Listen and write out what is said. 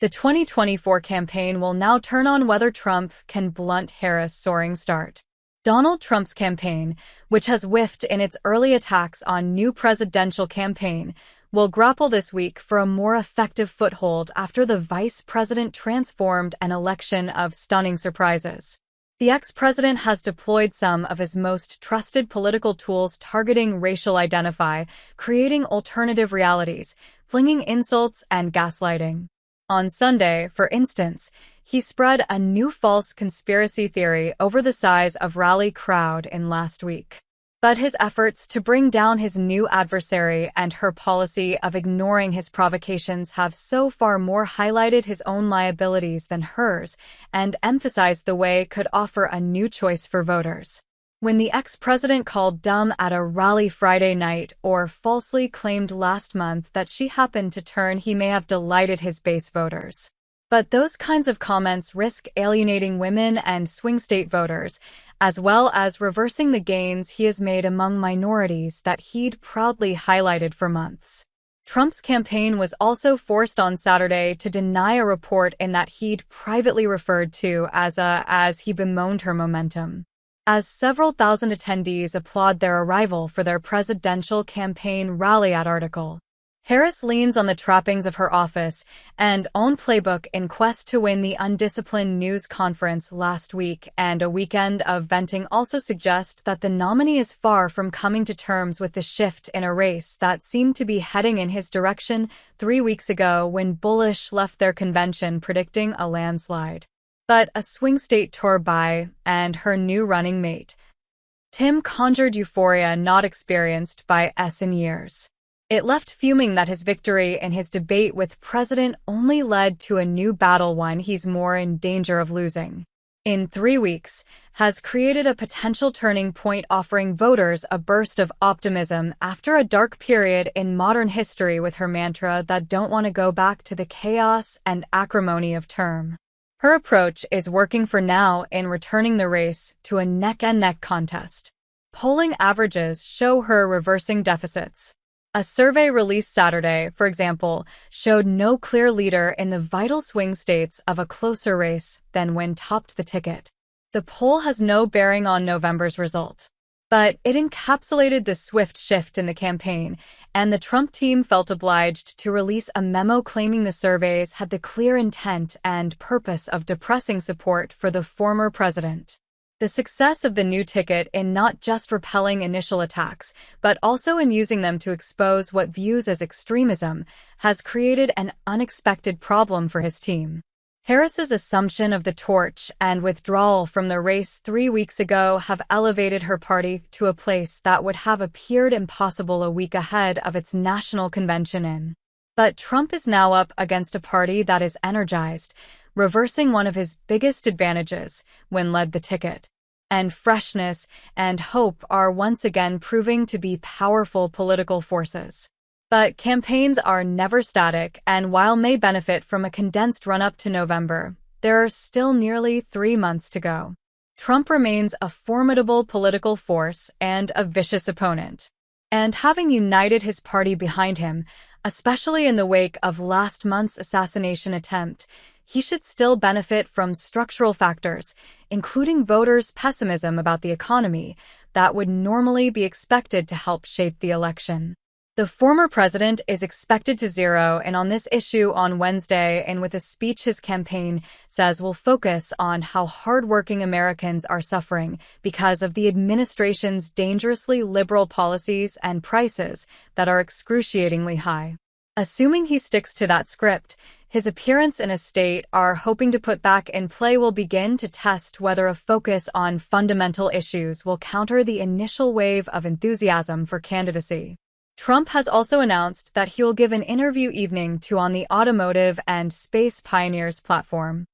The 2024 campaign will now turn on whether Trump can blunt Harris' soaring start. Donald Trump's campaign, which has whiffed in its early attacks on new presidential campaign, will grapple this week for a more effective foothold after the vice president transformed an election of stunning surprises. The ex-president has deployed some of his most trusted political tools targeting racial identity, creating alternative realities, flinging insults, and gaslighting. On Sunday, for instance, he spread a new false conspiracy theory over the size of rally crowd in last week. But his efforts to bring down his new adversary and her policy of ignoring his provocations have so far more highlighted his own liabilities than hers and emphasized the way could offer a new choice for voters. When the ex-president called dumb at a rally Friday night or falsely claimed last month that she happened to turn, he may have delighted his base voters. But those kinds of comments risk alienating women and swing state voters, as well as reversing the gains he has made among minorities that he'd proudly highlighted for months. Trump's campaign was also forced on Saturday to deny a report in that he'd privately referred to as he bemoaned her momentum. As several thousand attendees applaud their arrival for their presidential campaign rally article. Harris leans on the trappings of her office and own playbook in quest to win. The undisciplined news conference last week and a weekend of venting also suggest that the nominee is far from coming to terms with the shift in a race that seemed to be heading in his direction 3 weeks ago when Bullish left their convention predicting a landslide. But a swing state tour by and her new running mate, Tim, conjured euphoria not experienced by S in years. It left fuming that his victory in his debate with President only led to a new battle, one he's more in danger of losing. In 3 weeks, has created a potential turning point, offering voters a burst of optimism after a dark period in modern history with her mantra that don't want to go back to the chaos and acrimony of term. Her approach is working for now in returning the race to a neck-and-neck contest. Polling averages show her reversing deficits. A survey released Saturday, for example, showed no clear leader in the vital swing states of a closer race than when topped the ticket. The poll has no bearing on November's result. But it encapsulated the swift shift in the campaign, and the Trump team felt obliged to release a memo claiming the surveys had the clear intent and purpose of depressing support for the former president. The success of the new ticket in not just repelling initial attacks, but also in using them to expose what views as extremism, has created an unexpected problem for his team. Harris's assumption of the torch and withdrawal from the race 3 weeks ago have elevated her party to a place that would have appeared impossible a week ahead of its national convention. But Trump is now up against a party that is energized, reversing one of his biggest advantages when led the ticket. And freshness and hope are once again proving to be powerful political forces. But campaigns are never static, and while may benefit from a condensed run-up to November, there are still nearly 3 months to go. Trump remains a formidable political force and a vicious opponent. And having united his party behind him, especially in the wake of last month's assassination attempt, he should still benefit from structural factors, including voters' pessimism about the economy, that would normally be expected to help shape the election. The former president is expected to zero in on this issue on Wednesday, and with a speech his campaign says will focus on how hardworking Americans are suffering because of the administration's dangerously liberal policies and prices that are excruciatingly high. Assuming he sticks to that script, his appearance in a state are hoping to put back in play will begin to test whether a focus on fundamental issues will counter the initial wave of enthusiasm for candidacy. Trump has also announced that he will give an interview evening to on the automotive and space pioneers platform.